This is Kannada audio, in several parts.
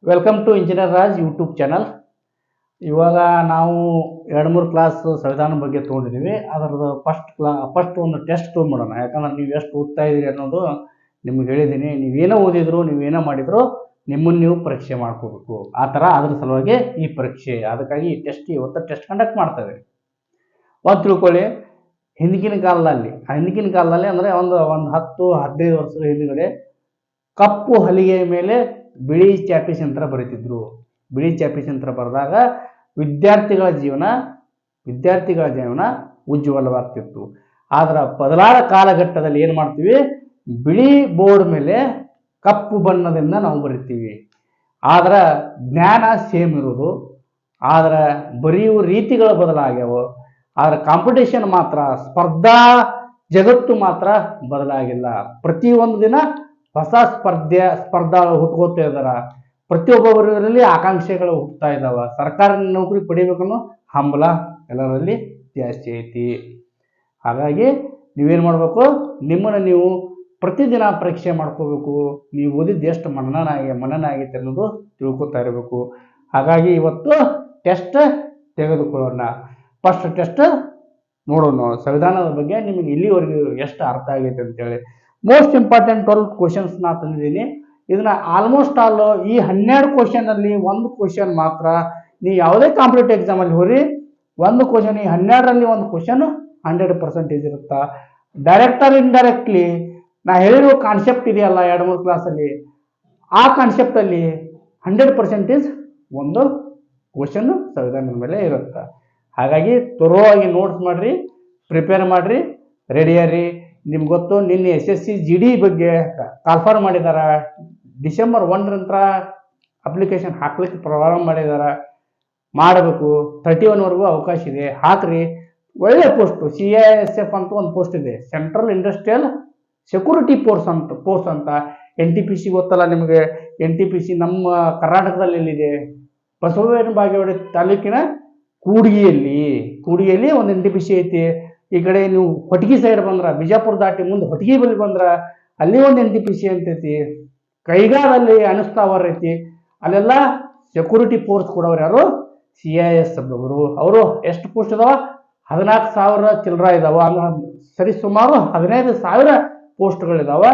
Welcome to engineer Raj YouTube channel. ಇವಾಗ ನಾವು 2-3 ಕ್ಲಾಸ್ ಸಂವಿಧಾನ ಬಗ್ಗೆ ತೊಗೊಂಡಿದ್ದೀವಿ. ಅದರದ್ದು ಫಸ್ಟ್ ಒಂದು ಟೆಸ್ಟ್ ತೊಗೊಂಡ್ಬಿಡೋಣ. ಯಾಕಂದ್ರೆ ನೀವು ಎಷ್ಟು ಓದ್ತಾ ಇದ್ದೀರಿ ಅನ್ನೋದು ನಿಮ್ಗೆ ಹೇಳಿದ್ದೀನಿ. ನೀವೇನೋ ಓದಿದ್ರು ನೀವೇನೋ ಮಾಡಿದ್ರು ನಿಮ್ಮನ್ನು ನೀವು ಪರೀಕ್ಷೆ ಮಾಡ್ಕೋಬೇಕು. ಆ ಥರ ಅದ್ರ ಸಲುವಾಗಿ ಈ ಪರೀಕ್ಷೆ, ಅದಕ್ಕಾಗಿ ಈ ಇವತ್ತು ಟೆಸ್ಟ್ ಕಂಡಕ್ಟ್ ಮಾಡ್ತೇವೆ. ಒಂದು ತಿಳ್ಕೊಳ್ಳಿ, ಹಿಂದಿನ ಕಾಲದಲ್ಲಿ ಅಂದರೆ ಒಂದು 10-15 ವರ್ಷದ ಹಿಂದುಗಡೆ ಕಪ್ಪು ಹಲಿಗೆ ಮೇಲೆ ಬಿಳಿ ಚಾಪೀಸ್ ಯಂತ್ರ ಬರೀತಿದ್ರು. ಬಿಳಿ ಚಾಪೀಸ್ ಯಂತ್ರ ಬರೆದಾಗ ವಿದ್ಯಾರ್ಥಿಗಳ ಜೀವನ ಉಜ್ವಲವಾಗ್ತಿತ್ತು. ಆದ್ರೆ ಬದಲಾದ ಕಾಲಘಟ್ಟದಲ್ಲಿ ಏನು ಮಾಡ್ತೀವಿ, ಬಿಳಿ ಬೋರ್ಡ್ ಮೇಲೆ ಕಪ್ಪು ಬಣ್ಣದಿಂದ ನಾವು ಬರಿತೀವಿ. ಆದ್ರೆ ಜ್ಞಾನ ಸೇಮ್ ಇರೋದು, ಆದ್ರೆ ಬರೆಯುವ ರೀತಿಗಳು ಬದಲಾಗ್ಯಾವ. ಆದ್ರೆ ಕಾಂಪಿಟೇಷನ್ ಮಾತ್ರ, ಸ್ಪರ್ಧಾ ಜಗತ್ತು ಮಾತ್ರ ಬದಲಾಗಿಲ್ಲ. ಪ್ರತಿಯೊಂದು ದಿನ ಹೊಸ ಸ್ಪರ್ಧಾಗಳು ಹುಟ್ಕೋತಾ ಇದಾರ. ಪ್ರತಿಯೊಬ್ಬರಲ್ಲಿ ಆಕಾಂಕ್ಷೆಗಳು ಹುಟ್ಟುತ್ತಾ ಇದ್ದಾವ. ಸರ್ಕಾರಿ ನೌಕರಿ ಪಡಿಬೇಕನ್ನೋ ಹಂಬಲ ಎಲ್ಲರಲ್ಲಿ ಜಾಸ್ತಿ ಐತಿ. ಹಾಗಾಗಿ ನೀವೇನು ಮಾಡಬೇಕು, ನಿಮ್ಮನ್ನು ನೀವು ಪ್ರತಿದಿನ ಪರೀಕ್ಷೆ ಮಾಡ್ಕೋಬೇಕು. ನೀವು ಓದಿದ್ದು ಎಷ್ಟು ಮನನ ಆಗೈತೆ ಅನ್ನೋದು ತಿಳ್ಕೊತಾ ಇರಬೇಕು. ಹಾಗಾಗಿ ಇವತ್ತು ಟೆಸ್ಟ್ ತೆಗೆದುಕೊಳ್ಳೋಣ. ಫಸ್ಟ್ ಟೆಸ್ಟ್ ನೋಡೋಣ, ಸಂವಿಧಾನದ ಬಗ್ಗೆ ನಿಮಗೆ ಇಲ್ಲಿವರೆಗೂ ಎಷ್ಟು ಅರ್ಥ ಆಗೈತೆ ಅಂತೇಳಿ. ಮೋಸ್ಟ್ ಇಂಪಾರ್ಟೆಂಟ್ 12 ಕ್ವಶನ್ಸ್ ನಾ ತಂದಿದ್ದೀನಿ. ಇದನ್ನ ಆಲ್ಮೋಸ್ಟ್ ಆಲ್ ಈ 12 ಕ್ವಶನ್ ಅಲ್ಲಿ ಒಂದು ಕ್ವಶನ್ ಮಾತ್ರ, ನೀವು ಯಾವುದೇ ಕಾಂಪಿಟೇಟಿವ್ ಎಕ್ಸಾಮ್ ಅಲ್ಲಿ ಹೋರಿ, ಒಂದು ಕ್ವಶನ್ ಈ 12ರಲ್ಲಿ ಒಂದು ಕ್ವಶನ್ 100% ಇರುತ್ತಾ. ಡೈರೆಕ್ಟ್ ಆರ್ ಇಂಡೈರೆಕ್ಟ್ಲಿ ನಾ ಹೇಳಿರೋ ಕಾನ್ಸೆಪ್ಟ್ ಇದೆಯಲ್ಲ 2-3 ಕ್ಲಾಸಲ್ಲಿ, ಆ ಕಾನ್ಸೆಪ್ಟ್ ಅಲ್ಲಿ 100% ಒಂದು ಕ್ವಶನ್ ಸಂವಿಧಾನದ ಮೇಲೆ ಇರುತ್ತೆ. ಹಾಗಾಗಿ ತರೋವಾಗಿ ನೋಟ್ಸ್ ಮಾಡ್ರಿ, ಪ್ರಿಪೇರ್ ಮಾಡ್ರಿ, ರೆಡಿಯಾರಿ. ನಿಮ್ಗೆ ಗೊತ್ತು, ನಿನ್ನೆ SSC GD ಬಗ್ಗೆ ಕಾಲ್ಫಾರ್ ಮಾಡಿದಾರ. ಡಿಸೆಂಬರ್ 1 ಅಪ್ಲಿಕೇಶನ್ ಹಾಕ್ಲಿಕ್ಕೆ ಪ್ರಾರಂಭ ಮಾಡಬೇಕು. 31ವರೆಗೂ ಅವಕಾಶ ಇದೆ, ಹಾಕ್ರಿ. ಒಳ್ಳೆ ಪೋಸ್ಟ್, CISF ಅಂತ ಒಂದು ಪೋಸ್ಟ್ ಇದೆ, ಸೆಂಟ್ರಲ್ ಇಂಡಸ್ಟ್ರಿಯಲ್ ಸೆಕ್ಯೂರಿಟಿ ಪೋಸ್ಟ್ ಅಂತ. NTPC ಗೊತ್ತಲ್ಲ ನಿಮಗೆ. NTPC ನಮ್ಮ ಕರ್ನಾಟಕದಲ್ಲಿ ಎಲ್ಲಿದೆ, ಬಸವನ ಬಾಗೇವಾಡಿ ತಾಲೂಕಿನ ಕೂಡಿಗೆಯಲ್ಲಿ ಒಂದು NTPC ಐತಿ. ಈ ಕಡೆ ನೀವು ಹೊಟಗಿ ಸೈಡ್ ಬಂದ್ರ, ಬಿಜಾಪುರ ದಾಟಿ ಮುಂದೆ ಹೊಟಗಿ ಬಳಿ ಬಂದ್ರ ಅಲ್ಲಿ ಒಂದು NTPC ಅಂತೈತಿ. ಕೈಗಾದಲ್ಲಿ ಅನುಸ್ತಾವರ್ ಐತಿ, ಅಲ್ಲೆಲ್ಲ ಸೆಕ್ಯೂರಿಟಿ ಫೋರ್ಸ್ ಕೊಡೋರು ಯಾರು, CISF ಅವರು. ಅವರು ಎಷ್ಟು ಪೋಸ್ಟ್ ಇದಾವ, 14,000 ಚಿಲ್ಲರ ಇದಾವ. ಅಂದ್ರೆ ಸರಿ ಸುಮಾರು 15,000 ಪೋಸ್ಟ್ಗಳಿದಾವ.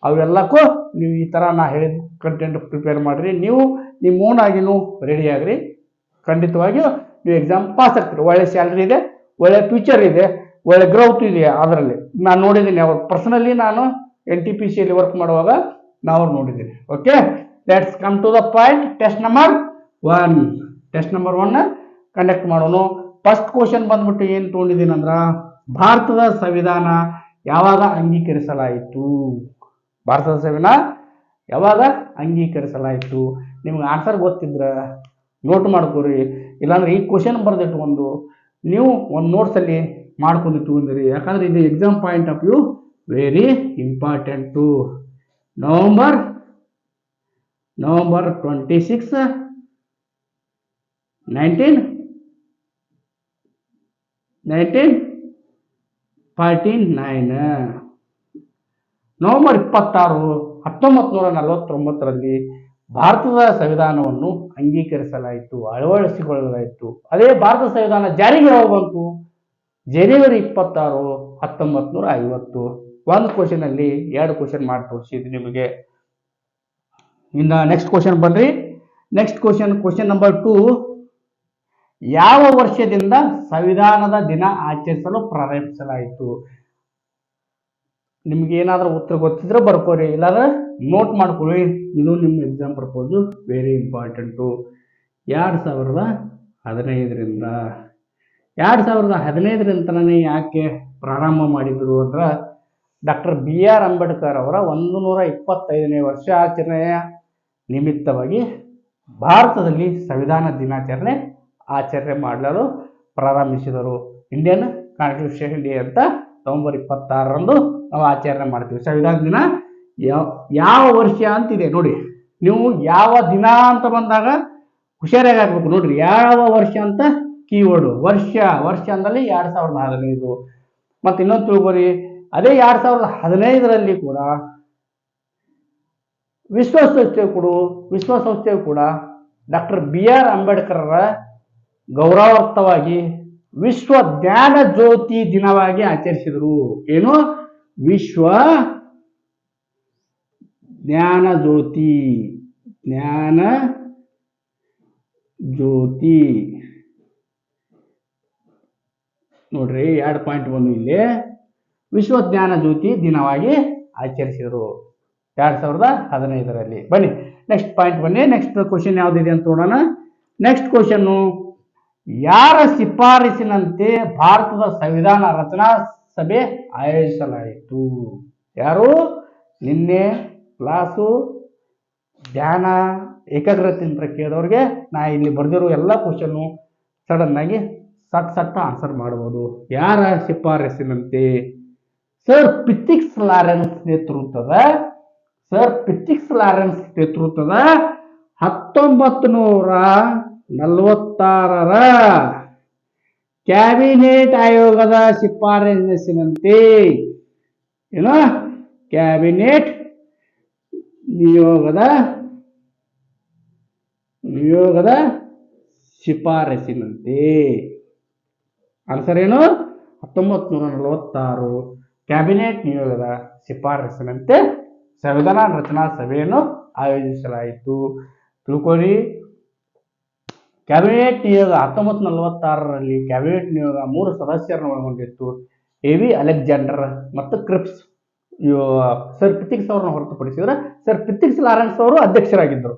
ಅವೆಲ್ಲಕ್ಕೂ ನೀವು ಈ ಥರ ನಾ ಹೇಳಿದ ಕಂಟೆಂಟ್ ಪ್ರಿಪೇರ್ ಮಾಡಿರಿ. ನೀವು ನಿಮ್ಮ ಓನ್ ಆಗಿನೂ ರೆಡಿ ಆಗ್ರಿ. ಖಂಡಿತವಾಗಿಯೂ ನೀವು ಎಕ್ಸಾಮ್ ಪಾಸ್ ಆಗ್ತೀರಿ. ಒಳ್ಳೆ ಸ್ಯಾಲ್ರಿ ಇದೆ, ಒಳ್ಳೆ ಫ್ಯೂಚರ್ ಇದೆ, ಒಳ್ಳೆ ಗ್ರೌತ್ ಇದೆ. ಅದರಲ್ಲಿ ನಾನು ನೋಡಿದ್ದೀನಿ, ಅವ್ರು ಪರ್ಸನಲಿ ನಾನು NTPCಯಲ್ಲಿ ವರ್ಕ್ ಮಾಡುವಾಗ ನಾವು ನೋಡಿದ್ದೀನಿ. Okay, let's come to the point. Test number 1 conduct ಮಾಡೋಣ. ಫಸ್ಟ್ ಕ್ವಶನ್ ಬಂದ್ಬಿಟ್ಟು ಏನು ತೊಗೊಂಡಿದ್ದೀನಿ ಅಂದ್ರೆ, ಭಾರತದ ಸಂವಿಧಾನ ಯಾವಾಗ ಅಂಗೀಕರಿಸಲಾಯಿತು? ಭಾರತದ ಸಂವಿಧಾನ ಯಾವಾಗ ಅಂಗೀಕರಿಸಲಾಯಿತು? ನಿಮ್ಗೆ ಆನ್ಸರ್ ಗೊತ್ತಿದ್ರೆ ನೋಟ್ ಮಾಡ್ಕೋರಿ, ಇಲ್ಲಾಂದ್ರೆ ಈ ಕ್ವಶನ್ ಬರೆದಿಟ್ಕೊಂಡು ನೀವು ಒಂದು ನೋಟ್ಸಲ್ಲಿ ಮಾಡ್ಕೊಂಡು ಇಟ್ಕೊಂಡಿರಿ. ಯಾಕಂದ್ರೆ ಇದು exam point of view very important. November 26, 1949. November 26, 1949ರಲ್ಲಿ ಭಾರತದ ಸಂವಿಧಾನವನ್ನು ಅಂಗೀಕರಿಸಲಾಯಿತು, ಅಳವಡಿಸಿಕೊಳ್ಳಲಾಯಿತು. ಅದೇ ಭಾರತ ಸಂವಿಧಾನ ಜಾರಿಗೆ ಯಾವಾಗ ಬಂತು? ಜನವರಿ 26, 1950. ಒಂದು ಕ್ವಶನ್ ಅಲ್ಲಿ 2 ಕ್ವಶನ್ ಮಾಡಿ ತೋರಿಸಿದ್ವಿ ನಿಮಗೆ. ಇನ್ನು ನೆಕ್ಸ್ಟ್ ಕ್ವಶನ್ ಬನ್ರಿ. ನೆಕ್ಸ್ಟ್ ಕ್ವಶನ್ ನಂಬರ್ 2, ಯಾವ ವರ್ಷದಿಂದ ಸಂವಿಧಾನದ ದಿನ ಆಚರಿಸಲು ಪ್ರಾರಂಭಿಸಲಾಯಿತು? ನಿಮ್ಗೆ ಏನಾದ್ರೂ ಉತ್ತರ ಗೊತ್ತಿದ್ರೆ ಬರ್ಕೋರಿ, ಇಲ್ಲಾಂದ್ರೆ ನೋಟ್ ಮಾಡ್ಕೊಳ್ಳಿ. ಇದು ನಿಮ್ಮ ಎಕ್ಸಾಮ್ ಪರ್ಪೋಸು ವೆರಿ ಇಂಪಾರ್ಟೆಂಟು. 2015ರಿಂದನೇ ಯಾಕೆ ಪ್ರಾರಂಭ ಮಾಡಿದ್ರು ಅಂದ್ರೆ, ಡಾಕ್ಟರ್ BR ಅಂಬೇಡ್ಕರ್ ಅವರ 125ನೇ ವರ್ಷಾಚರಣೆಯ ನಿಮಿತ್ತವಾಗಿ ಭಾರತದಲ್ಲಿ ಸಂವಿಧಾನ ದಿನಾಚರಣೆ ಆಚರಣೆ ಮಾಡಲು ಪ್ರಾರಂಭಿಸಿದರು. ಇಂಡಿಯನ್ ಕಾನ್ಸ್ಟಿಟ್ಯೂಷನ್ ಡೇ ಅಂತ ನವೆಂಬರ್ 26ರಂದು ನಾವು ಆಚರಣೆ ಮಾಡ್ತೀವಿ. ಸಂವಿಧಾನ ದಿನ ಯಾವ ವರ್ಷ ಅಂತಿದೆ ನೋಡಿ. ನೀವು ಯಾವ ದಿನ ಅಂತ ಬಂದಾಗ ಹುಷಾರಾಗಿ ಹಾಕ್ಬೇಕು ನೋಡ್ರಿ. ಯಾವ ವರ್ಷ ಅಂತ ಕೀವರ್ಡು, ವರ್ಷ ಅಂದಲ್ಲಿ 2015. ಮತ್ತೆ ಇನ್ನೊಂದು ತಿಳ್ಕೊರಿ, ಅದೇ 2015ರಲ್ಲಿ ಕೂಡ ವಿಶ್ವಸಂಸ್ಥೆಯು ಕೂಡ ಡಾಕ್ಟರ್ ಬಿ ಆರ್ ಅಂಬೇಡ್ಕರ್ರ ಗೌರವಾರ್ಥವಾಗಿ ವಿಶ್ವ ಜ್ಞಾನ ಜ್ಯೋತಿ ದಿನವಾಗಿ ಆಚರಿಸಿದರು. ಏನು? ವಿಶ್ವ ಜ್ಞಾನ ಜ್ಯೋತಿ ನೋಡ್ರಿ, 2 ಪಾಯಿಂಟ್ ಬಂದು ಇಲ್ಲಿ. ವಿಶ್ವ ಜ್ಞಾನ ಜ್ಯೋತಿ ದಿನವಾಗಿ ಆಚರಿಸಿದರು 2015ರಲ್ಲಿ. ಬನ್ನಿ ನೆಕ್ಸ್ಟ್ ಪಾಯಿಂಟ್ ಬನ್ನಿ. ನೆಕ್ಸ್ಟ್ ಕ್ವಶನ್ ಯಾವ್ದಿದೆ ಅಂತ ನೋಡೋಣ. ನೆಕ್ಸ್ಟ್ ಕ್ವಶನ್, ಯಾರ ಶಿಫಾರಸಿನಂತೆ ಭಾರತದ ಸಂವಿಧಾನ ರಚನಾ ಸಭೆ ಆಯೋಜಿಸಲಾಯಿತು? ಯಾರು? ನಿನ್ನೆ ಕ್ಲಾಸು ಧ್ಯಾನ ಏಕಾಗ್ರತೆ ಅಂತ ಕೇಳಿದವ್ರಿಗೆ ನಾ ಇಲ್ಲಿ ಬರೆದಿರೋ ಎಲ್ಲ ಕ್ವಶನ್ನು ಸಡನ್ ಆಗಿ ಸಟ್ ಆನ್ಸರ್ ಮಾಡಬಹುದು. ಯಾರ ಶಿಫಾರಸಿನಂತೆ? ಸರ್ ಪಿಥಿಕ್ಸ್ ಲಾರೆನ್ಸ್ ನೇತೃತ್ವದ 1946ರ ಕ್ಯಾಬಿನೆಟ್ ಆಯೋಗದ ಶಿಫಾರಸಿನಂತೆ, ಏನು? ಕ್ಯಾಬಿನೆಟ್ ನಿಯೋಗದ ಶಿಫಾರಸಿನಂತೆ. ಆನ್ಸರ್ ಏನು? 1946 ಕ್ಯಾಬಿನೆಟ್ ನಿಯೋಗದ ಶಿಫಾರಸಿನಂತೆ ಸಂವಿಧಾನ ರಚನಾ ಸಭೆಯನ್ನು ಆಯೋಜಿಸಲಾಯಿತು. ತಿಳ್ಕೊಳ್ಳಿ, ಕ್ಯಾಬಿನೆಟ್ ನಿಯೋಗ 1946ರಲ್ಲಿ ಕ್ಯಾಬಿನೆಟ್ ನಿಯೋಗ 3 ಸದಸ್ಯರನ್ನು ಒಳಗೊಂಡಿತ್ತು. ಎ.ವಿ. ಅಲೆಕ್ಸಾಂಡರ್ ಮತ್ತು ಕ್ರಿಪ್ಸ್. ಸರ್ ಪಿಥಿಕ್ಸ್ ಅವರನ್ನು ಹೊರತುಪಡಿಸಿದ್ರೆ ಸರ್ ಪಿಥಿಕ್ಸ್ ಲಾರೆನ್ಸ್ ಅವರು ಅಧ್ಯಕ್ಷರಾಗಿದ್ದರು.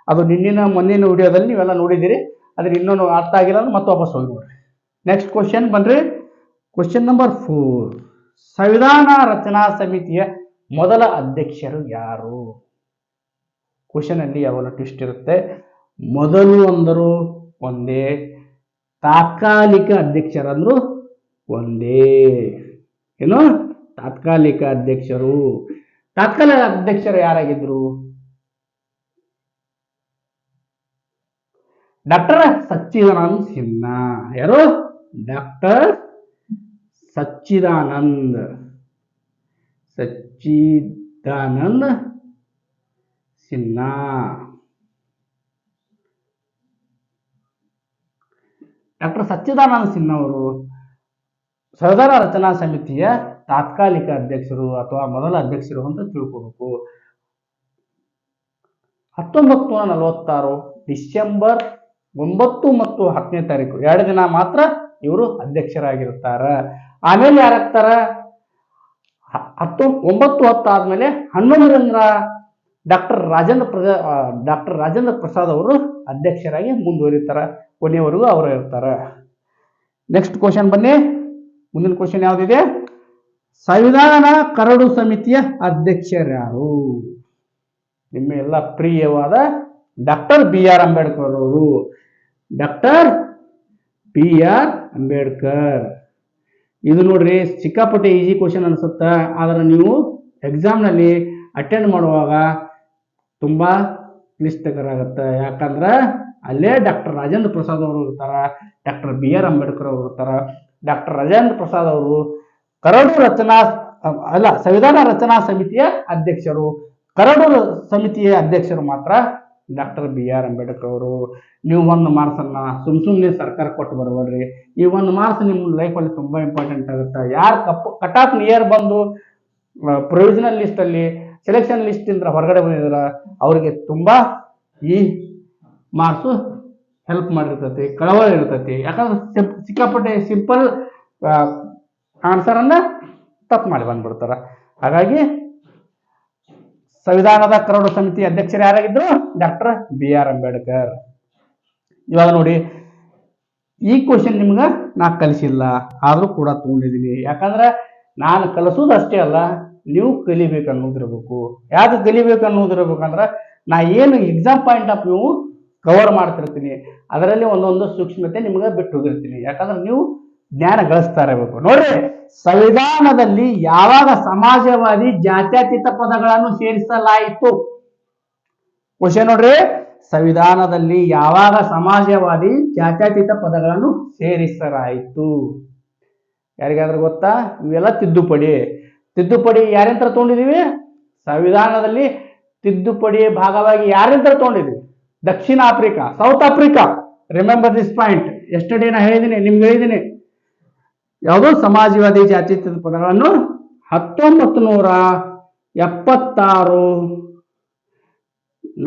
ಅದು ಮೊನ್ನಿನ ವಿಡಿಯೋದಲ್ಲಿ ನೀವೆಲ್ಲ ನೋಡಿದ್ದೀರಿ. ಅದ್ರ ಇನ್ನೊಂದು ಅರ್ಥ ಆಗಿಲ್ಲ ಅಂದ್ರೆ ಮತ್ತೆ ವಾಪಸ್ ಹೋಗಿ ನೋಡ್ರಿ. ನೆಕ್ಸ್ಟ್ ಕ್ವಶನ್ ಬನ್ರಿ. ಕ್ವಶನ್ ನಂಬರ್ 4, ಸಂವಿಧಾನ ರಚನಾ ಸಮಿತಿಯ ಮೊದಲ ಅಧ್ಯಕ್ಷರು ಯಾರು? ಕ್ವಶನ್ ಅಲ್ಲಿ ಯಾವಾಗ ಟ್ವಿಸ್ಟ್ ಇರುತ್ತೆ. ಮೊದಲು ಅಂದರು ಒಂದೇ, ತಾತ್ಕಾಲಿಕ ಅಧ್ಯಕ್ಷರಂದ್ರು ಒಂದೇ. ಏನು? ತಾತ್ಕಾಲಿಕ ಅಧ್ಯಕ್ಷರು ಯಾರಾಗಿದ್ರು? ಡಾಕ್ಟರ್ ಸಚ್ಚಿದಾನಂದ ಸಿನ್ಹಾ. ಯಾರು? ಡಾಕ್ಟರ್ ಸಚ್ಚಿದಾನಂದ ಸಿನ್ಹಾ. ಡಾಕ್ಟರ್ ಸಚ್ಚಿದಾನಂದ ಸಿನ್ಹಾ ಅವರು ಸಂವಿಧಾನ ರಚನಾ ಸಮಿತಿಯ ತಾತ್ಕಾಲಿಕ ಅಧ್ಯಕ್ಷರು ಅಥವಾ ಮೊದಲ ಅಧ್ಯಕ್ಷರು ಅಂತ ತಿಳ್ಕೋಬೇಕು. 1946 ಡಿಸೆಂಬರ್ 9 ಮತ್ತು 10ನೇ ತಾರೀಕು 2 ದಿನ ಮಾತ್ರ ಇವರು ಅಧ್ಯಕ್ಷರಾಗಿರ್ತಾರ. ಆಮೇಲೆ ಯಾರಾಗ್ತಾರ? 9, 10 ಆದ್ಮೇಲೆ 11ರಿಂದ ಡಾಕ್ಟರ್ ರಾಜೇಂದ್ರ ಪ್ರಸಾದ್ ಅವರು ಅಧ್ಯಕ್ಷರಾಗಿ ಮುಂದುವರಿತಾರ. ಕೊನೆಯವರೆಗೂ ಅವರು ಇರ್ತಾರ. ನೆಕ್ಸ್ಟ್ ಕ್ವಶನ್ ಬನ್ನಿ. ಮುಂದಿನ ಕ್ವಶನ್ ಯಾವ್ದಿದೆ? ಸಂವಿಧಾನ ಕರಡು ಸಮಿತಿಯ ಅಧ್ಯಕ್ಷರ್ಯಾರು? ನಿಮ್ಮ ಎಲ್ಲ ಪ್ರಿಯವಾದ ಡಾಕ್ಟರ್ ಬಿ ಆರ್ ಅಂಬೇಡ್ಕರ್ ಅವರು. Doctor B R Ambedkar. ಇದು ನೋಡ್ರಿ ಸಿಕ್ಕಾಪಟ್ಟೆ ಈಸಿ ಕ್ವಶನ್ ಅನ್ಸುತ್ತ, ಆದ್ರೆ ನೀವು ಎಕ್ಸಾಮ್ ನಲ್ಲಿ ಅಟೆಂಡ್ ಮಾಡುವಾಗ ತುಂಬಾ ಕ್ಲಿಷ್ಟಕರಾಗತ್ತೆ. ಯಾಕಂದ್ರೆ ಅಲ್ಲೇ ಡಾಕ್ಟರ್ ರಾಜೇಂದ್ರ ಪ್ರಸಾದ್ ಅವರು ಇರ್ತಾರ, ಡಾಕ್ಟರ್ ಬಿ ಆರ್ ಅಂಬೇಡ್ಕರ್ ಅವರು ಇರ್ತಾರ. ಡಾಕ್ಟರ್ ರಾಜೇಂದ್ರ ಪ್ರಸಾದ್ ಅವರು ಸಂವಿಧಾನ ರಚನಾ ಸಮಿತಿಯ ಅಧ್ಯಕ್ಷರು. ಕರಡು ಸಮಿತಿಯ ಅಧ್ಯಕ್ಷರು ಮಾತ್ರ ಡಾಕ್ಟರ್ ಬಿ ಆರ್ ಅಂಬೇಡ್ಕರ್ ಅವರು. ನೀವು 1 ಮಾರ್ಕ್ಸನ್ನ ಸುಮ್ಮನೆ ಸರ್ಕಾರ ಕೊಟ್ಟು ಬರಬೇಡ್ರಿ. ಈ 1 ಮಾರ್ಕ್ಸ್ ನಿಮ್ಮ ಲೈಫಲ್ಲಿ ತುಂಬಾ ಇಂಪಾರ್ಟೆಂಟ್ ಆಗುತ್ತೆ. ಯಾರು ಕಟ್ ಆಫ್ ನಿಯರ್ ಬಂದು ಪ್ರೊವಿಷನಲ್ ಲಿಸ್ಟ್ ಅಲ್ಲಿ ಸೆಲೆಕ್ಷನ್ ಲಿಸ್ಟ್ ಇಂದ ಹೊರಗಡೆ ಬಂದಿದ್ರ ಅವ್ರಿಗೆ ತುಂಬಾ ಈ ಮಾರ್ಕ್ಸ್ ಹೆಲ್ಪ್ ಮಾಡಿರ್ತೈತಿ, ಕಳವಳ ಇರ್ತೈತಿ. ಯಾಕಂದ್ರೆ ಸಿಕ್ಕಾಪಟ್ಟೆ ಸಿಂಪಲ್ ಆನ್ಸರ್ ಅನ್ನ ತಪ್ಪು ಮಾಡಿ ಬಂದ್ಬಿಡ್ತಾರ. ಹಾಗಾಗಿ ಸಂವಿಧಾನದ ಕರಡು ಸಮಿತಿ ಅಧ್ಯಕ್ಷರು ಯಾರಾಗಿದ್ರು? Doctor B R Ambedkar. ಇವಾಗ ನೋಡಿ, ಈ ಕ್ವಶನ್ ನಿಮ್ಗೆ ನಾ ಕಲಿಸಿಲ್ಲ, ಆದ್ರೂ ಕೂಡ ತಗೊಂಡಿದ್ದೀನಿ. ಯಾಕಂದ್ರೆ ನಾನು ಕಲಿಸೋದು ಅಷ್ಟೇ ಅಲ್ಲ, ನೀವು ಕಲಿಬೇಕು ಅನ್ನೋದಿರ್ಬೇಕು. ಯಾಕೆ ಕಲಿಬೇಕು ಅನ್ನೋದಿರ್ಬೇಕಂದ್ರೆ ನಾ ಏನು exam point of view cover ಮಾಡ್ತಿರ್ತೀನಿ, ಅದರಲ್ಲಿ ಒಂದೊಂದು ಸೂಕ್ಷ್ಮತೆ ನಿಮ್ಗೆ ಬಿಟ್ಟು ಹೋಗಿರ್ತೀನಿ. ಯಾಕಂದ್ರೆ ನೀವು ಜ್ಞಾನ ಗಳಿಸ್ತಾ ಇರಬೇಕು. ನೋಡ್ರಿ, ಸಂವಿಧಾನದಲ್ಲಿ ಯಾವಾಗ ಸಮಾಜವಾದಿ ಜಾತ್ಯತೀತ ಪದಗಳನ್ನು ಸೇರಿಸಲಾಯಿತು? ಕ್ವಶನ್ ನೋಡ್ರಿ, ಸಂವಿಧಾನದಲ್ಲಿ ಯಾವಾಗ ಸಮಾಜವಾದಿ ಜಾತ್ಯತೀತ ಪದಗಳನ್ನು ಸೇರಿಸಲಾಯಿತು? ಯಾರಿಗಾದ್ರೂ ಗೊತ್ತಾ? ಇವೆಲ್ಲ ತಿದ್ದುಪಡಿ ಯಾರಿಂತ ತಗೊಂಡಿದೀವಿ? ಸಂವಿಧಾನದಲ್ಲಿ ತಿದ್ದುಪಡಿಯ ಭಾಗವಾಗಿ ಯಾರಿಂದ ತಗೊಂಡಿದ್ವಿ? ದಕ್ಷಿಣ Africa, south Africa. Remember this point. Yesterday ನಾ ಹೇಳಿದ್ದೀನಿ, ನಿಮ್ಗೆ ಹೇಳಿದ್ದೀನಿ. ಯಾವುದು? ಸಮಾಜವಾದಿ ಜಾತ್ಯತೀತ ಪದಗಳನ್ನು 1976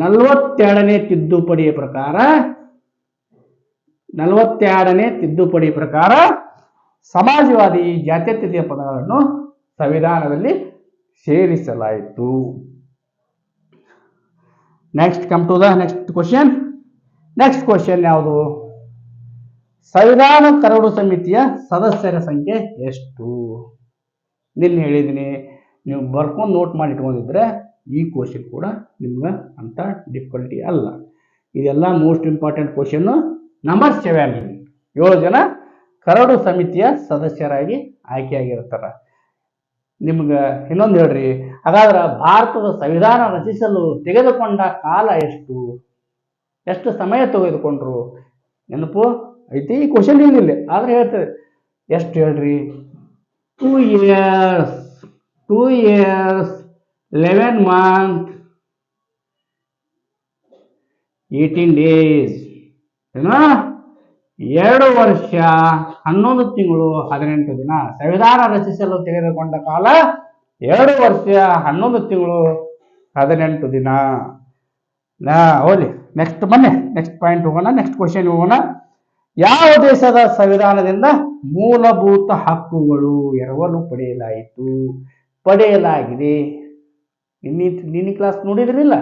42ನೇ ತಿದ್ದುಪಡಿ ಪ್ರಕಾರ ಸಮಾಜವಾದಿ ಜಾತ್ಯತೀತ ಪದಗಳನ್ನು ಸಂವಿಧಾನದಲ್ಲಿ ಸೇರಿಸಲಾಯಿತು. Next come to the next question ಯಾವುದು? ಸಂವಿಧಾನ ಕರಡು ಸಮಿತಿಯ ಸದಸ್ಯರ ಸಂಖ್ಯೆ ಎಷ್ಟು? ನಿನ್ನೆ ಹೇಳಿದ್ದೀನಿ, ನೀವು ಬರ್ಕೊಂಡು ನೋಟ್ ಮಾಡಿ ಇಟ್ಕೊಂಡಿದ್ರೆ ಈ ಕ್ವಶನ್ ಕೂಡ ನಿಮ್ಗೆ ಅಂತ ಡಿಫಿಕಲ್ಟಿ ಅಲ್ಲ. ಇದೆಲ್ಲ ಮೋಸ್ಟ್ ಇಂಪಾರ್ಟೆಂಟ್ ಕ್ವಶನ್. ನಂಬರ್ 7, 7 ಜನ ಕರಡು ಸಮಿತಿಯ ಸದಸ್ಯರಾಗಿ ಆಯ್ಕೆಯಾಗಿರ್ತಾರ. ನಿಮ್ಗೆ ಇನ್ನೊಂದು ಹೇಳ್ರಿ, ಹಾಗಾದ್ರೆ ಭಾರತದ ಸಂವಿಧಾನ ರಚಿಸಲು ತೆಗೆದುಕೊಂಡ ಕಾಲ ಎಷ್ಟು ಸಮಯ ತೆಗೆದುಕೊಂಡ್ರು? ನೆನಪು ಐತಿ? ಈ ಕ್ವಶನ್ ಏನಿಲ್ಲ ಆದ್ರೆ ಹೇಳ್ತದೆ. ಎಷ್ಟು ಹೇಳ್ರಿ? 2 years 11 months 18 days. ಏನೋ 2 ವರ್ಷ 11 ತಿಂಗಳು 18 ದಿನ. ಸಂವಿಧಾನ ರಚಿಸಲು ತೆಗೆದುಕೊಂಡ ಕಾಲ 2 ವರ್ಷ 11 ತಿಂಗಳು 18 ದಿನ. ಹೋಗ್ಲಿ, ನೆಕ್ಸ್ಟ್ ಪಾಯಿಂಟ್ ಹೋಗೋಣ. ನೆಕ್ಸ್ಟ್ ಕ್ವಶನ್ ಹೋಗೋಣ. ಯಾವ ದೇಶದ ಸಂವಿಧಾನದಿಂದ ಮೂಲಭೂತ ಹಕ್ಕುಗಳು ಎರವಲು ಪಡೆಯಲಾಗಿದೆ? ನಿನ್ನೆ ಕ್ಲಾಸ್ ನೋಡಿದ್ರಿಲ್ಲ?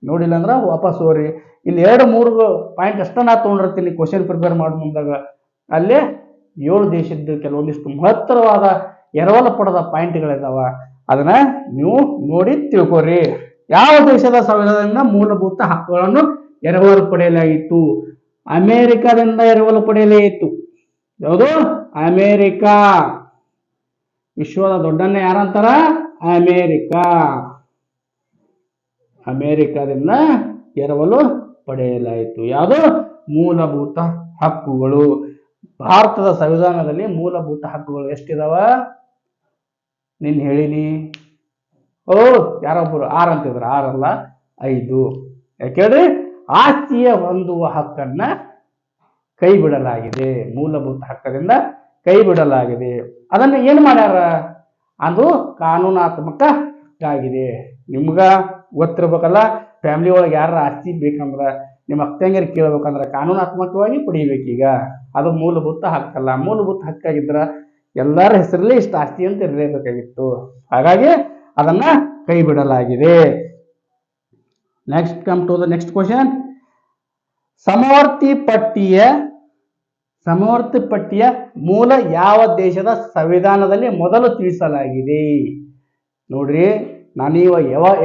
ನೋಡಿಲ್ಲ ಅಂದ್ರೆ ವಾಪಸ್ ಹೋಗ್ರಿ. ಇಲ್ಲಿ 2-3 ಪಾಯಿಂಟ್ ಅಷ್ಟ ನಾ ತೊಗೊಂಡಿರ್ತೀನಿ ಕ್ವಶನ್ ಪ್ರಿಪೇರ್ ಮಾಡೋ ಮುಂದಾಗ. ಅಲ್ಲೇ 7 ದೇಶದ್ದು ಕೆಲವೊಂದಿಷ್ಟು ಮಹತ್ತರವಾದ ಎರವಲು ಪಡೆದ ಪಾಯಿಂಟ್ಗಳಿದಾವ. ಅದನ್ನ ನೀವು ನೋಡಿ ತಿಳ್ಕೊರಿ. ಯಾವ ದೇಶದ ಸಂವಿಧಾನದಿಂದ ಮೂಲಭೂತ ಹಕ್ಕುಗಳನ್ನು ಎರವಲು ಪಡೆಯಲಾಯಿತು? ಅಮೆರಿಕದಿಂದ ಎರವಲು ಪಡೆಯಲಾಯಿತು. ಯಾವುದು? ಅಮೆರಿಕಾ. ವಿಶ್ವದ ದೊಡ್ಡಣ್ಣ ಯಾರಂತಾರ? ಅಮೆರಿಕದಿಂದ ಎರವಲು ಪಡೆಯಲಾಯಿತು. ಯಾವುದು? ಮೂಲಭೂತ ಹಕ್ಕುಗಳು. ಭಾರತದ ಸಂವಿಧಾನದಲ್ಲಿ ಮೂಲಭೂತ ಹಕ್ಕುಗಳು ಎಷ್ಟಿದಾವ? ನಿನ್ ಹೇಳಿನಿ. ಯಾರೊಬ್ಬರು 6 ಅಂತಿದ್ರ. 6 ಅಲ್ಲ, 5. ಯಾಕೇಳ್ರಿ? ಆಸ್ತಿಯ ಹೊಂದುವ ಹಕ್ಕನ್ನ ಕೈ ಬಿಡಲಾಗಿದೆ. ಮೂಲಭೂತ ಹಕ್ಕದಿಂದ ಕೈ ಬಿಡಲಾಗಿದೆ. ಅದನ್ನ ಏನ್ ಮಾಡ್ಯಾರ? ಅದು ಕಾನೂನಾತ್ಮಕ ಹಕ್ಕಾಗಿದೆ. ನಿಮ್ಗ ಗೊತ್ತಿರ್ಬೇಕಲ್ಲ, ಫ್ಯಾಮಿಲಿ ಒಳಗೆ ಯಾರ ಆಸ್ತಿ ಬೇಕಂದ್ರ ನಿಮ್ಮ ಅಕ್ಕಂಗರಿಗೆ ಕೇಳ್ಬೇಕಂದ್ರ ಕಾನೂನಾತ್ಮಕವಾಗಿ ಪಡಿಬೇಕೀಗ. ಅದು ಮೂಲಭೂತ ಹಕ್ಕಲ್ಲ. ಮೂಲಭೂತ ಹಕ್ಕಾಗಿದ್ರ ಎಲ್ಲರ ಹೆಸರಲ್ಲಿ ಇಷ್ಟ ಆಸ್ತಿ ಅಂತ ಇರಲೇಬೇಕಾಗಿತ್ತು. ಹಾಗಾಗಿ ಅದನ್ನ ಕೈ ಬಿಡಲಾಗಿದೆ. Next come to the next question. ಸಮವರ್ತಿ ಪಟ್ಟಿಯ ಮೂಲ ಯಾವ ದೇಶದ ಸಂವಿಧಾನದಲ್ಲಿ ಮೊದಲು ತಿಳಿಸಲಾಗಿದೆ? ನೋಡ್ರಿ, ನಾನೀವ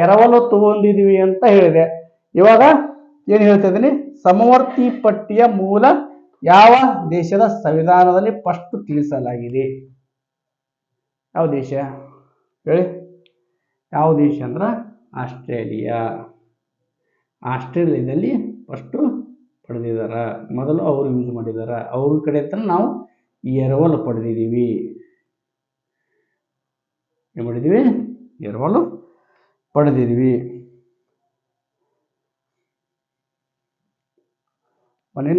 ಎರವಲು ತಗೊಂಡಿದ್ವಿ ಅಂತ ಹೇಳಿದೆ. ಇವಾಗ ಏನ್ ಹೇಳ್ತಾ ಇದ್ದೀನಿ? ಸಮವರ್ತಿ ಪಟ್ಟಿಯ ಮೂಲ ಯಾವ ದೇಶದ ಸಂವಿಧಾನದಲ್ಲಿ ಫಸ್ಟ್ ತಿಳಿಸಲಾಗಿದೆ? ಯಾವ ದೇಶ ಹೇಳಿ? ಯಾವ ದೇಶ ಅಂದ್ರ ಆಸ್ಟ್ರೇಲಿಯಾದಲ್ಲಿ ಫಸ್ಟ್ ಪಡೆದಿದಾರ. ಮೊದಲು ಅವರು ಯೂಸ್ ಮಾಡಿದಾರ. ಅವ್ರ ಕಡೆ ಹತ್ರ ನಾವು ಎರವಲು ಪಡೆದಿದ್ದೀವಿ. ಏನ್ ಮಾಡಿದೀವಿ? ಎರವಲು ಪಡೆದಿದ್ವಿ.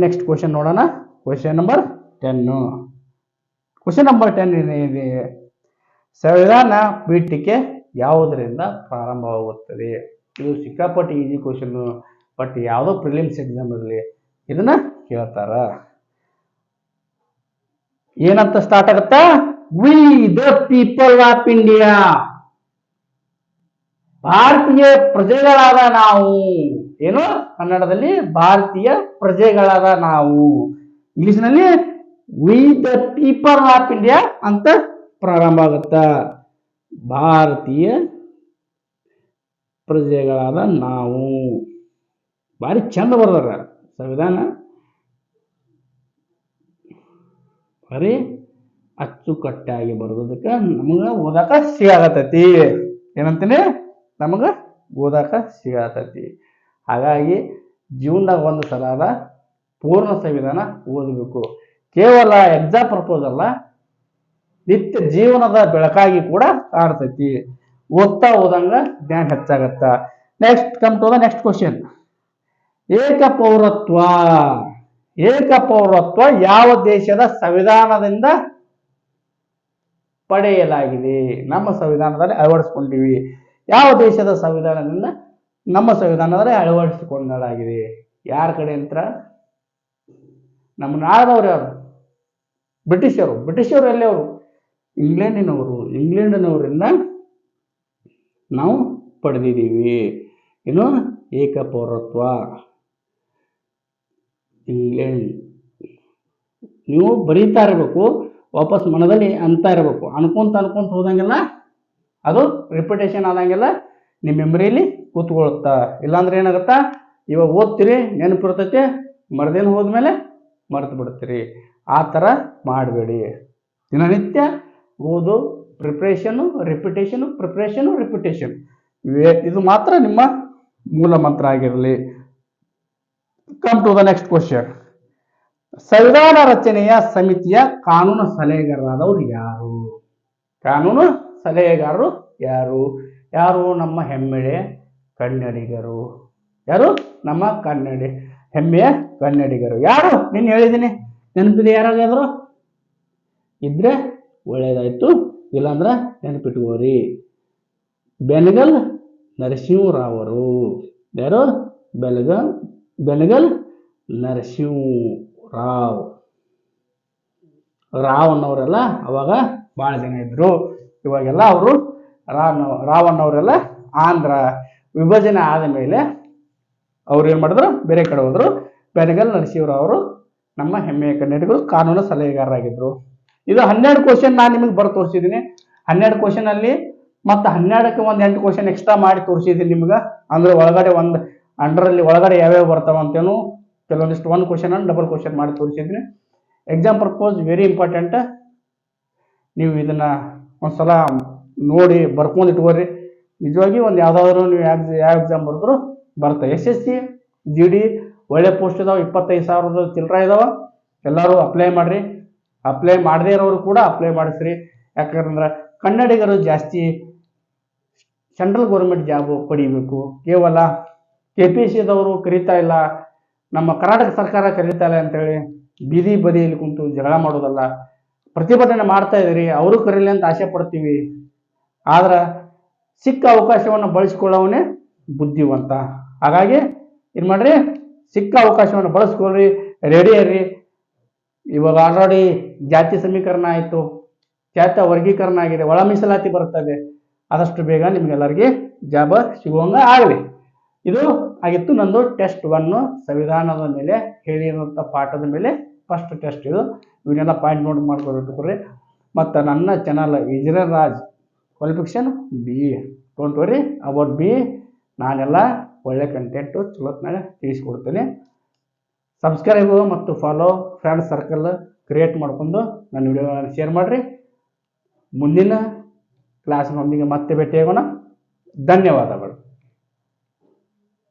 ನೆಕ್ಸ್ಟ್ ಕ್ವಶನ್ ನೋಡೋಣ. Question number 10. ಕ್ವಶನ್ ನಂಬರ್ 10 ಏನಿದೆ? ಸಂವಿಧಾನ ಪೀಠಿಕೆ ಯಾವುದರಿಂದ ಪ್ರಾರಂಭವಾಗುತ್ತದೆ? ಇದು ಸಿಕ್ಕಾಪಟ್ಟಿ ಈಸಿ ಕ್ವಶನ್. ಬಟ್ ಯಾವುದೋ ಪ್ರಿಲಿಮ್ಸ್ ಎಕ್ಸಾಮ್ ಇರಲಿ ಇದನ್ನ ಕೇಳ್ತಾರ. ಏನಂತ ಸ್ಟಾರ್ಟ್ ಆಗುತ್ತಾ? We the people of India. ಭಾರತೀಯ ಪ್ರಜೆಗಳಾದ ನಾವು. ಏನು? ಕನ್ನಡದಲ್ಲಿ ಭಾರತೀಯ ಪ್ರಜೆಗಳಾದ ನಾವು. ಇಂಗ್ಲಿಷ್ನಲ್ಲಿ we the people of India ಅಂತ ಪ್ರಾರಂಭ ಆಗುತ್ತಾ. ಭಾರತೀಯ ಪ್ರಜೆಗಳಾದ ನಾವು. ಭಾರಿ ಚಂದ ಬರ್ದಾರ ಸಂವಿಧಾನ. ಭಾರಿ ಅಚ್ಚುಕಟ್ಟಾಗಿ ಬರೋದಕ್ಕೆ ನಮಗ ಓದಾಕ ಸಿಗತೈತಿ. ಏನಂತೀನಿ? ನಮಗ ಓದಾಕ ಸಿಗತೈತಿ. ಹಾಗಾಗಿ ಜೀವನದಾಗ ಒಂದು ಸಲ ಪೂರ್ಣ ಸಂವಿಧಾನ ಓದಬೇಕು. ಕೇವಲ ಎಕ್ಸಾಮ್ ಪರ್ಪೋಸ್ ಅಲ್ಲ, ನಿತ್ಯ ಜೀವನದ ಬೆಳಕಾಗಿ ಕೂಡ ಕಾಡ್ತೈತಿ. ಓದ್ತಾ ಹೋದಂಗ ಜ್ಞಾನ ಹೆಚ್ಚಾಗತ್ತ. Next come to the next question. ಏಕಪೌರತ್ವ. ಏಕಪೌರತ್ವ ಯಾವ ದೇಶದ ಸಂವಿಧಾನದಿಂದ ಪಡೆಯಲಾಗಿದೆ? ನಮ್ಮ ಸಂವಿಧಾನದಲ್ಲಿ ಅಳವಡಿಸಿಕೊಂಡಿವಿ. ಯಾವ ದೇಶದ ಸಂವಿಧಾನದಿಂದ? ನಮ್ಮ ಸಂವಿಧಾನದಲ್ಲಿ ಅಳವಡಿಸಿಕೊಳ್ಳಲಾಗಿದೆ. ಯಾರ ಕಡೆ ಅಂತ? ನಮ್ಮನ್ನ ಆಳದವ್ರು ಯಾರು? ಬ್ರಿಟಿಷರು. ಬ್ರಿಟಿಷರು ಎಲ್ಲಿ ಅವರು? ಇಂಗ್ಲೆಂಡಿನವರು. ಇಂಗ್ಲೆಂಡಿನವರಿಂದ ನಾವು ಪಡೆದಿದ್ದೀವಿ. ಇನ್ನು ಏಕಪೌರತ್ವ ಇಂಗ್ಲೆಂಡ್. ನೀವು ಬರೀತಾ ಇರಬೇಕು, ವಾಪಸ್ ಮನದಲ್ಲಿ ಅಂತ ಇರಬೇಕು. ಅನ್ಕೊಂತ ಹೋದಂಗೆಲ್ಲ ಅದು ರಿಪಿಟೇಷನ್ ಆದಂಗೆಲ್ಲ ನಿಮ್ಮ ಮೆಮರಿಯಲ್ಲಿ ಕೂತ್ಕೊಳ್ಳುತ್ತಾ. ಇಲ್ಲಾಂದ್ರೆ ಏನಾಗುತ್ತಾ, ಇವಾಗ ಓದ್ತೀರಿ ನೆನಪಿರ್ತೈತೆ, ಮರದೇನು ಹೋದ್ಮೇಲೆ ಮರೆತು ಬಿಡ್ತೀರಿ. ಆ ಥರ ಮಾಡಬೇಡಿ. ದಿನನಿತ್ಯ ಓದು, ಪ್ರಿಪ್ರೇಷನು, ರಿಪಿಟೇಷನು, ಪ್ರಿಪ್ರೇಷನು, ರಿಪಿಟೇಷನ್. ಇದು ಮಾತ್ರ ನಿಮ್ಮ ಮೂಲ ಮಂತ್ರ ಆಗಿರಲಿ. Come to the next question. ಸಂವಿಧಾನ ರಚನೆಯ ಸಮಿತಿಯ ಕಾನೂನು ಸಲಹೆಗಾರರಾದವರು ಯಾರು? ಕಾನೂನು ಸಲಹೆಗಾರರು ಯಾರು? ಯಾರು? ನಮ್ಮ ಹೆಮ್ಮೆಯ ಕನ್ನಡಿಗರು. ಯಾರು? ನಮ್ಮ ಹೆಮ್ಮೆಯ ಕನ್ನಡಿಗರು. ಯಾರು? ನೀನು ಹೇಳಿದ್ದೀನಿ, ನೆನಪಿದೆ? ಯಾರಾಗಾದ್ರು ಇದ್ರೆ ಒಳ್ಳೇದಾಯ್ತು, ಇಲ್ಲಾಂದ್ರೆ ನೆನಪಿಟ್ಕೋರಿ. ಬೆನಗಲ್ ನರಸಿಂಹರಾವ್ ಅವರು. ಯಾರು? ಬೆನಗಲ್ ನರಸಿಂಹರಾವ್. ರಾವ್ ಅನ್ನೋರೆಲ್ಲ ಅವಾಗ ಭಾಳ ಜನ ಇದ್ರು. ಇವಾಗೆಲ್ಲ ಅವರು ರಾವ್ ಅನ್ನೋರೆಲ್ಲ ಆಂಧ್ರ ವಿಭಜನೆ ಆದ ಮೇಲೆ ಅವ್ರು ಏನು ಮಾಡಿದ್ರು, ಬೇರೆ ಕಡೆ ಹೋದ್ರು. ಬೆನಗಲ್ ನರಸಿಂಹರಾವ್ ಅವರು ನಮ್ಮ ಹೆಮ್ಮೆಯ ಕನ್ನಡಿಗರು, ಕಾನೂನು ಸಲಹೆಗಾರರಾಗಿದ್ರು. ಇದು 12 ಕ್ವಶನ್ ನಾನು ನಿಮಗೆ ಬರೆದು ತೋರಿಸಿದ್ದೀನಿ. 12 ಕ್ವಶನ್ ಅಲ್ಲಿ ಮತ್ತೆ 12ಕ್ಕೆ ಒಂದು 8 ಕ್ವಶನ್ ಎಕ್ಸ್ಟ್ರಾ ಮಾಡಿ ತೋರಿಸಿದ್ದೀನಿ ನಿಮ್ಗೆ. ಅಂದ್ರೆ ಒಳಗಡೆ ಒಂದು ಅಂಡರಲ್ಲಿ ಒಳಗಡೆ ಯಾವ್ಯಾವ ಬರ್ತಾವ ಅಂತೇನು ಕೆಲವೊಂದಿಷ್ಟು 1 ಕ್ವಶನ್ ಅನ್ನು ಡಬಲ್ ಕ್ವಶನ್ ಮಾಡಿ ತೋರಿಸಿದ್ದೀನಿ. Exam purpose very important. ನೀವು ಇದನ್ನ ಒಂದ್ಸಲ ನೋಡಿ ಬರ್ಕೊಂಡು ಇಟ್ಕೋರಿ. ನಿಜವಾಗಿ ಒಂದು ಯಾವ್ದಾದ್ರು ನೀವು ಯಾವ ಎಕ್ಸಾಮ್ ಬರೆದ್ರು ಬರ್ತಾ. SSC GD ಒಳ್ಳೆ ಪೋಸ್ಟ್ ಇದಾವೆ, 25,000 ಚಿಲ್ಲರ ಇದಾವ. ಎಲ್ಲರೂ ಅಪ್ಲೈ ಮಾಡ್ರಿ. ಅಪ್ಲೈ ಮಾಡದೇ ಇರೋರು ಕೂಡ ಅಪ್ಲೈ ಮಾಡಿಸ್ರಿ. ಯಾಕಂದ್ರೆ ಕನ್ನಡಿಗರು ಜಾಸ್ತಿ ಸೆಂಟ್ರಲ್ ಗೌರ್ಮೆಂಟ್ ಜಾಬ್ ಪಡಿಬೇಕು. ಕೇವಲ KPSCದವರು ಕರೀತಾ ಇಲ್ಲ, ನಮ್ಮ ಕರ್ನಾಟಕ ಸರ್ಕಾರ ಕರೀತಾ ಇಲ್ಲ ಅಂತೇಳಿ ಬೀದಿ ಬದಿಯಲ್ಲಿ ಕುಂತು ಜಗಳ ಮಾಡೋದಲ್ಲ. ಪ್ರತಿಭಟನೆ ಮಾಡ್ತಾ ಇದ್ದೀರಿ, ಅವರು ಕರೀಲಿ ಅಂತ ಆಸೆ ಪಡ್ತೀವಿ. ಆದ್ರೆ ಸಿಕ್ಕ ಅವಕಾಶವನ್ನು ಬಳಸ್ಕೊಳ್ಳೋವನೇ ಬುದ್ಧಿವಂತ. ಹಾಗಾಗಿ ಏನು ಮಾಡ್ರಿ, ಸಿಕ್ಕ ಅವಕಾಶವನ್ನು ಬಳಸ್ಕೊಳ್ರಿ, ರೆಡಿ ಇರ್ರಿ. ಇವಾಗ ಆಲ್ರೆಡಿ ಜಾತಿ ಸಮೀಕರಣ ಆಯಿತು, ಜಾತಿ ವರ್ಗೀಕರಣ ಆಗಿದೆ, ಒಳ ಮೀಸಲಾತಿ ಬರ್ತದೆ. ಆದಷ್ಟು ಬೇಗ ನಿಮ್ಗೆಲ್ಲರಿಗೆ ಜಾಬ್ ಸಿಗುವಂಗ ಆಗಲಿ. ಇದು ಆಗಿತ್ತು ನಂದು ಟೆಸ್ಟ್ 1 ಸಂವಿಧಾನದ ಮೇಲೆ ಹೇಳಿರುವಂಥ ಪಾಠದ ಮೇಲೆ ಫಸ್ಟ್ ಟೆಸ್ಟ್. ಇದು ಇವನ್ನೆಲ್ಲ ಪಾಯಿಂಟ್ ನೋಟ್ ಮಾಡ್ಕೊಳ್ರಿ. ಮತ್ತು ನನ್ನ channel engineer Raj qualification BE. Don't worry about BE. ನಾನೆಲ್ಲ ಒಳ್ಳೆ ಕಂಟೆಂಟು ಚಲೋತ್ನಾಗ ತಿಳಿಸ್ಕೊಡ್ತೇನೆ. ಸಬ್ಸ್ಕ್ರೈಬು ಮತ್ತು ಫಾಲೋ ಫ್ರೆಂಡ್ಸ್ ಸರ್ಕಲ್ ಕ್ರಿಯೇಟ್ ಮಾಡ್ಕೊಂಡು ನನ್ನ ವಿಡಿಯೋಗಳನ್ನು ಶೇರ್ ಮಾಡಿರಿ. ಮುಂದಿನ ಕ್ಲಾಸ್ನೊಂದಿಗೆ ಮತ್ತೆ ಭೇಟಿಯಾಗೋಣ. ಧನ್ಯವಾದಗಳು.